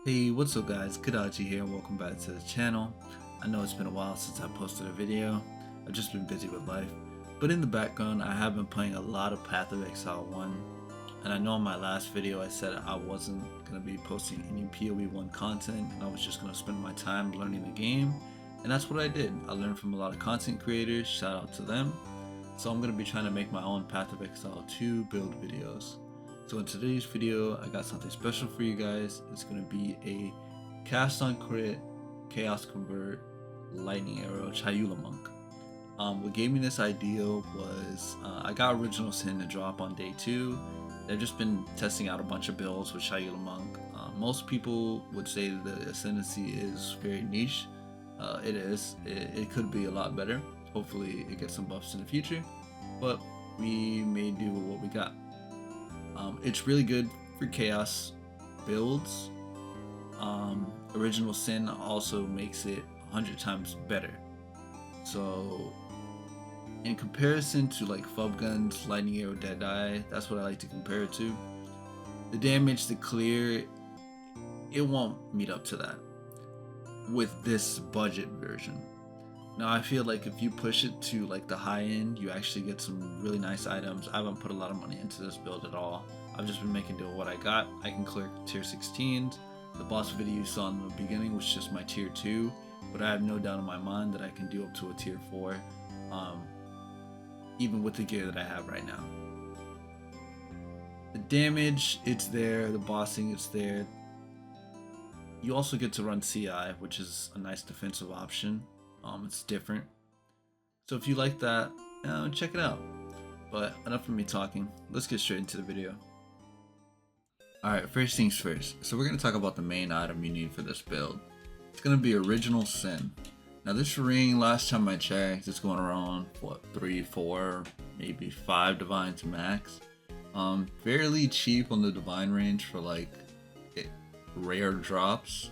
Hey, what's up guys? Kadachi here, welcome back to the channel. I know it's been a while since I posted a video. I've just been busy with life. But in the background, I have been playing a lot of Path of Exile 1. And I know in my last video I said I wasn't going to be posting any PoE 1 content and I was just going to spend my time learning the game. And that's what I did. I learned from a lot of content creators, shout out to them. So I'm going to be trying to make my own Path of Exile 2 build videos. So in today's video, I got something special for you guys. It's going to be a cast on crit, chaos convert, lightning arrow, Chayula monk. What gave me this idea was I got original sin to drop on day 2. I've just been testing out a bunch of builds with Chayula monk. Most people would say the ascendancy is very niche. It is. It could be a lot better. Hopefully it gets some buffs in the future, but we may do with what we got. It's really good for chaos builds. Original sin also makes it 100 times better. So in comparison to like Fub Guns, Lightning Arrow, Deadeye, that's what I like to compare it to. The damage, the clear, it won't meet up to that with this budget version. Now I feel like if you push it to like the high end, you actually get some really nice items. I haven't put a lot of money into this build at all. I've just been making do with what I got. I can clear tier 16s. The boss video you saw in the beginning was just my tier 2, but I have no doubt in my mind that I can do up to a tier 4, even with the gear that I have right now. The damage, it's there. The bossing, it's there. You also get to run CI, which is a nice defensive option. It's different. So if you like that, check it out. But enough of me talking. Let's get straight into the video. Alright, first things first. So we're going to talk about the main item you need for this build. It's going to be Original Sin. Now this ring, last time I checked, it's going around, what, 3, 4, maybe 5 divines max. Fairly cheap on the divine range for like rare drops.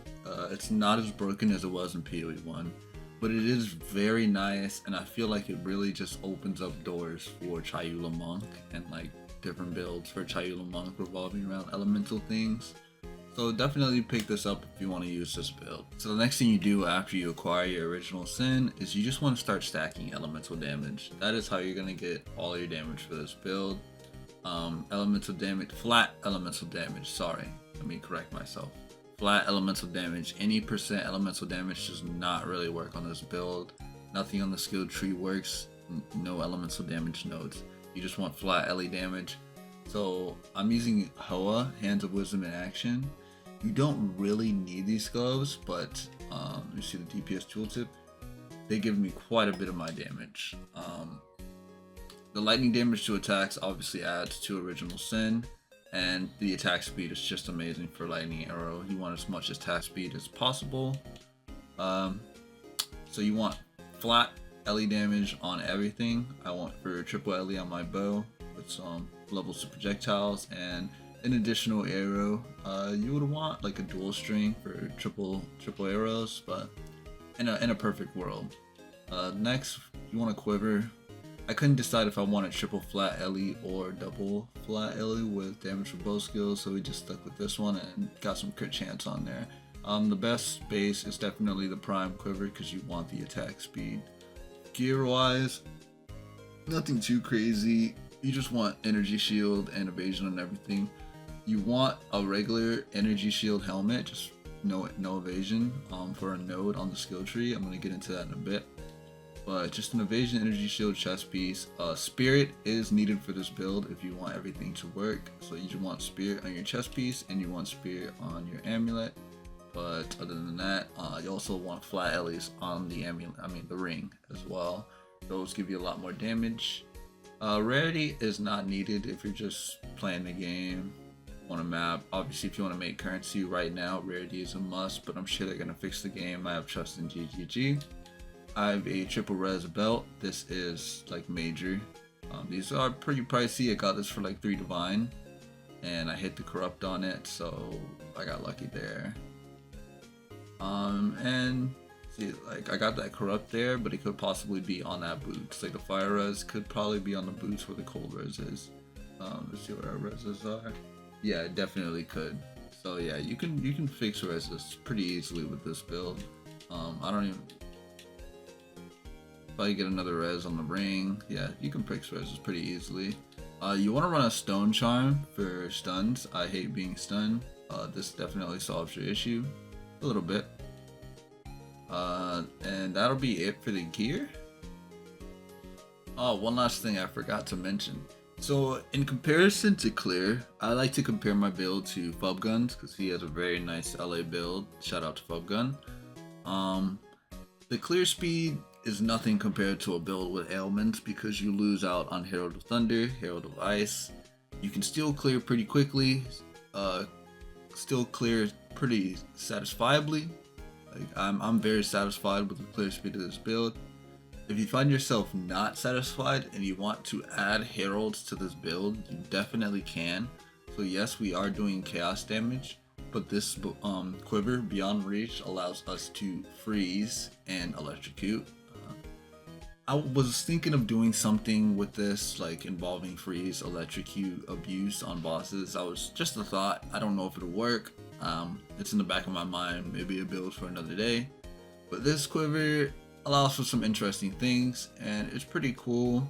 It's not as broken as it was in PoE 1. But it is very nice, and I feel like it really just opens up doors for Chayula monk and like different builds for Chayula monk revolving around elemental things. So definitely pick this up if you want to use this build. So the next thing you do after you acquire your original sin is you just want to start stacking elemental damage. That is how you're going to get all your damage for this build. Elemental damage, flat elemental damage, sorry, let me correct myself. Flat elemental damage. Any percent elemental damage does not really work on this build. Nothing on the skill tree works. No elemental damage nodes. You just want flat LE damage. So I'm using Hoa, Hands of Wisdom in action. You don't really need these gloves, but you see the DPS tooltip. They give me quite a bit of my damage. The lightning damage to attacks obviously adds to Original Sin. And the attack speed is just amazing for Lightning Arrow. You want as much attack speed as possible. So you want flat LE damage on everything. I want for triple LE on my bow with some levels of projectiles and an additional arrow. You would want like a dual string for triple arrows, but in a perfect world. Next, you want a quiver. I couldn't decide if I wanted triple flat LE or double flat LE with damage for both skills, so we just stuck with this one and got some crit chance on there. The best base is definitely the prime quiver because you want the attack speed. Gear wise, nothing too crazy. You just want energy shield and evasion on everything. You want a regular energy shield helmet, just no evasion for a node on the skill tree. I'm going to get into that in a bit. But just an evasion, energy shield, chest piece. Spirit is needed for this build if you want everything to work. So you just want spirit on your chest piece and you want spirit on your amulet. But other than that, you also want flat LEs on the amulet, the ring as well. Those give you a lot more damage. Rarity is not needed if you're just playing the game on a map. Obviously if you want to make currency right now, rarity is a must, but I'm sure they're going to fix the game. I have trust in GGG. I have a triple res belt. This is like major. These are pretty pricey. I got this for like 3 divine and I hit the corrupt on it, so I got lucky there. And see, like I got that corrupt there, but it could possibly be on that boots. Like the fire res could probably be on the boots where the cold res is. Let's see what our reses are. Yeah, it definitely could. So yeah, you can fix reses pretty easily with this build. I don't even. If I get another res on the ring, yeah, you can fix reses pretty easily. You want to run a stone charm for stuns. I hate being stunned. This definitely solves your issue a little bit. And that'll be it for the gear. Oh, one last thing I forgot to mention. So in comparison to Clear, I like to compare my build to Fubgun's because he has a very nice LA build. Shout out to Fubgun. The clear speed is nothing compared to a build with ailments because you lose out on Herald of Thunder, Herald of Ice. You can still clear pretty quickly, still clear pretty satisfiably. Like I'm very satisfied with the clear speed of this build. If you find yourself not satisfied and you want to add heralds to this build, you definitely can. So yes, we are doing chaos damage, but this quiver Beyond Reach allows us to freeze and electrocute. I was thinking of doing something with this, like involving freeze, electrocute, abuse on bosses. I was just a thought. I don't know if it'll work. It's in the back of my mind. Maybe a build for another day. But this quiver allows for some interesting things, and it's pretty cool.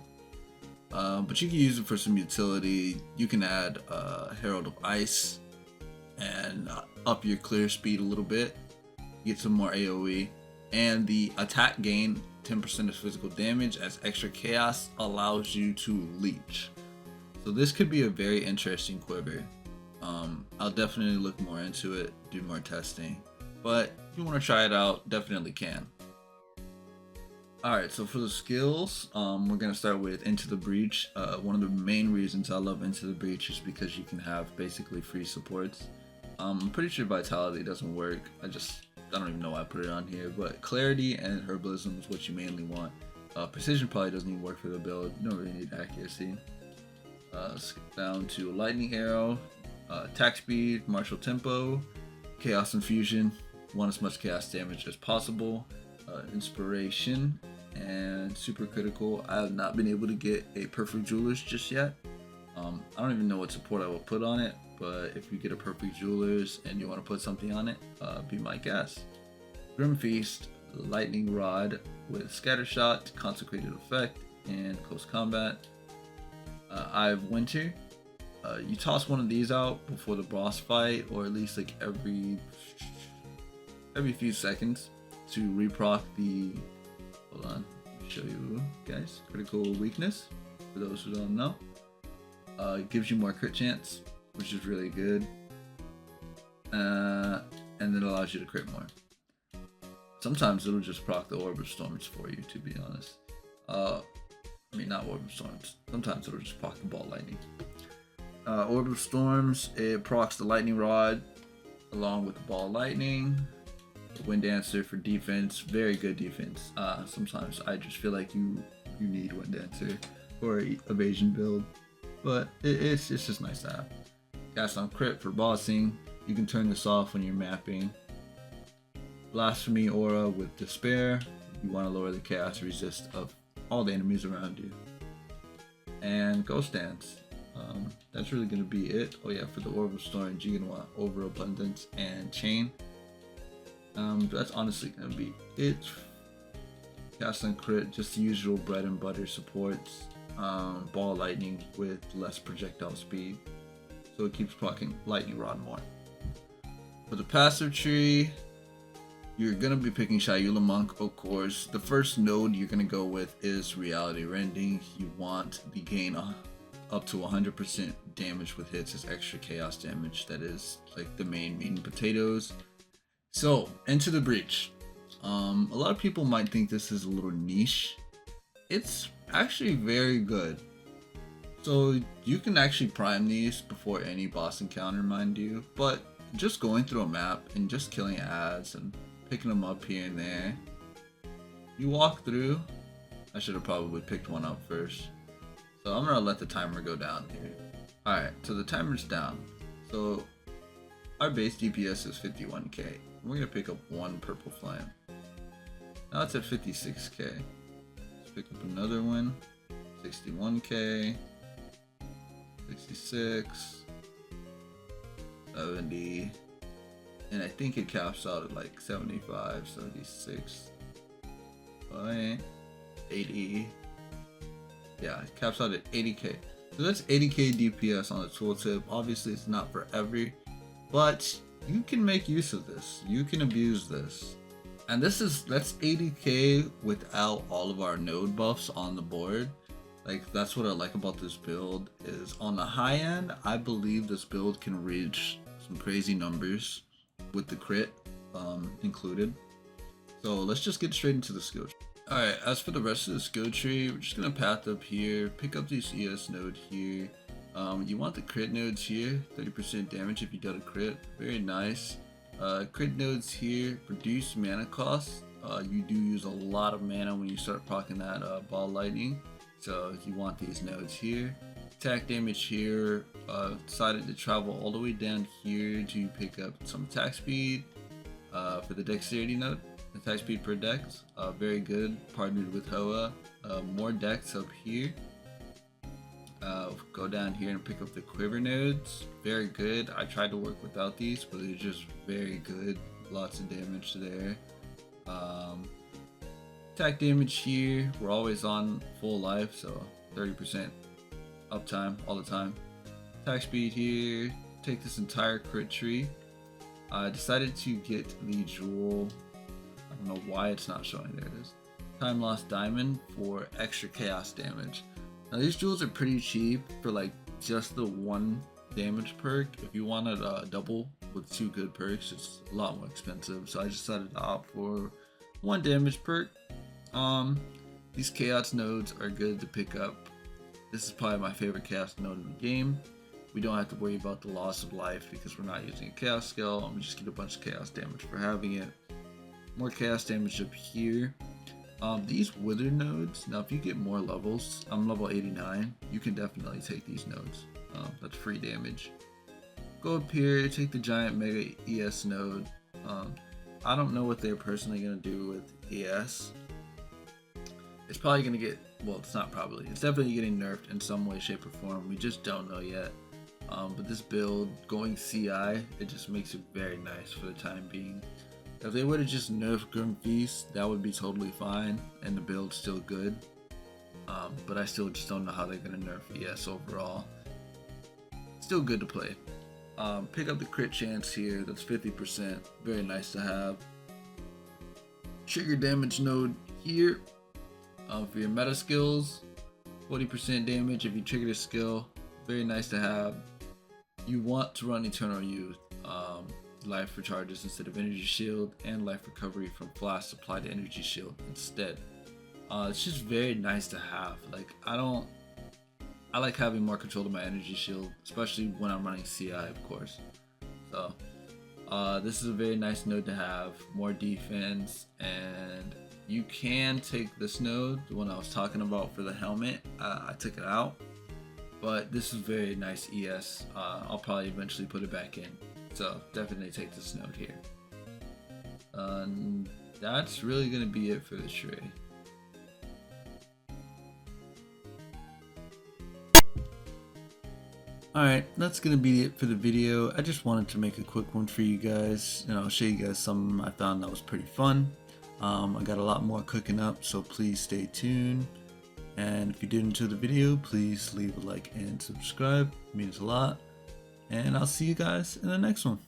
But you can use it for some utility. You can add Herald of Ice and up your clear speed a little bit. Get some more AoE, and the attack gain 10% of physical damage as extra chaos allows you to leech. So this could be a very interesting quiver. I'll definitely look more into it, do more testing. But if you want to try it out, definitely can. Alright, so for the skills, we're going to start with Into the Breach. One of the main reasons I love Into the Breach is because you can have basically free supports. I'm pretty sure Vitality doesn't work. I don't even know why I put it on here, but Clarity and Herbalism is what you mainly want. Precision probably doesn't even work for the build. You don't really need accuracy. Skip down to Lightning Arrow, Attack Speed, Martial Tempo, Chaos Infusion. Want as much chaos damage as possible. Inspiration and Super Critical. I have not been able to get a Perfect Jewelers just yet. I don't even know what support I will put on it, but if you get a Perfect Jewelers and you want to put something on it, be my guest. Grim Feast, Lightning Rod with Scatter Shot, Consecrated Effect, and Close Combat. Eye of Winter. You toss one of these out before the boss fight, or at least like every few seconds to reproc the, hold on, let me show you guys, critical weakness, for those who don't know. It gives you more crit chance, which is really good, and then allows you to crit more. Sometimes it'll just proc the Orb of Storms for you, to be honest. I mean, not Orb of Storms, sometimes it'll just proc the Ball Lightning. Orb of Storms, it procs the Lightning Rod along with the Ball Lightning. Wind Dancer for defense, very good defense. Sometimes I just feel like you need Wind Dancer for an evasion build, but it's just nice to have. Cast on Crit for bossing. You can turn this off when you're mapping. Blasphemy Aura with Despair. You want to lower the chaos resist of all the enemies around you. And Ghost Dance. That's really going to be it. Oh yeah, for the Orb of Storms, you're going to want Overabundance and Chain. That's honestly going to be it. Cast on Crit, just the usual bread and butter supports. Ball Lightning with less projectile speed, so it keeps proccing Lightning Rod more. For the passive tree, you're going to be picking Chayula Monk, of course. The first node you're going to go with is Reality Rending. You want the gain up to 100% damage with hits as extra chaos damage. That is like the main meat and potatoes. So, Into the Breach. A lot of people might think this is a little niche. It's actually very good. So, you can actually prime these before any boss encounter, mind you. But just going through a map and just killing ads and picking them up here and there. You walk through. I should have probably picked one up first. So, I'm going to let the timer go down here. Alright, so the timer's down. So, our base DPS is 51k. We're going to pick up one Purple Flame. Now it's at 56k. Let's pick up another one. 61k. 66. 70. and I think it caps out at like 75, 76, 80. Yeah, it caps out at 80k. So that's 80k DPS on the tooltip. Obviously, it's not for every, but you can make use of this. You can abuse this. And that's 80k without all of our node buffs on the board. Like, that's what I like about this build, is on the high end, I believe this build can reach some crazy numbers with the crit included. So let's just get straight into the skill tree. Alright, as for the rest of the skill tree, we're just gonna path up here, pick up this ES node here. You want the crit nodes here, 30% damage if you got a crit, very nice. Crit nodes here, reduce mana costs. You do use a lot of mana when you start proccing that ball lightning, so you want these nodes here. Attack damage here, decided to travel all the way down here to pick up some attack speed for the dexterity node. Attack speed per dex, very good, partnered with Hoa. More dex up here. Go down here and pick up the quiver nodes, very good. I tried to work without these, but they're just very good, lots of damage there. Attack damage here, we're always on full life, so 30% uptime all the time. Attack speed here, take this entire crit tree. I decided to get the jewel, I don't know why it's not showing, there it is. Time lost diamond for extra chaos damage. Now these jewels are pretty cheap for like just the one damage perk. If you wanted a double with 2 good perks, it's a lot more expensive, so I decided to opt for 1 damage perk. These chaos nodes are good to pick up. This is probably my favorite chaos node in the game. We don't have to worry about the loss of life because we're not using a chaos skill, and we just get a bunch of chaos damage for having it. More chaos damage up here. These wither nodes, now if you get more levels, I'm level 89, you can definitely take these nodes. That's free damage. Go up here, take the giant mega ES node. I don't know what they're personally going to do with ES. It's probably going to get, well, it's not probably, it's definitely getting nerfed in some way, shape, or form. We just don't know yet. But this build, going CI, it just makes it very nice for the time being. If they would have just nerfed Grim Feast, that would be totally fine, and the build's still good. But I still just don't know how they're going to nerf ES overall. Still good to play. Pick up the crit chance here, that's 50%, very nice to have. Trigger damage node here. For your meta skills, 40% damage if you trigger the skill, very nice to have. You want to run Eternal Youth. Life recharges instead of energy shield, and life recovery from flash applied to energy shield instead. It's just very nice to have. Like, I like having more control of my energy shield, especially when I'm running CI, of course. So this is a very nice node to have, more defense, and you can take this node, the one I was talking about for the helmet. I took it out, but this is very nice ES. I'll probably eventually put it back in. So definitely take this node here. That's really going to be it for this trade. Alright, that's going to be it for the video. I just wanted to make a quick one for you guys. Show you guys something I found that was pretty fun. I got a lot more cooking up, so please stay tuned. And if you did enjoy the video, please leave a like and subscribe. It means a lot. And I'll see you guys in the next one.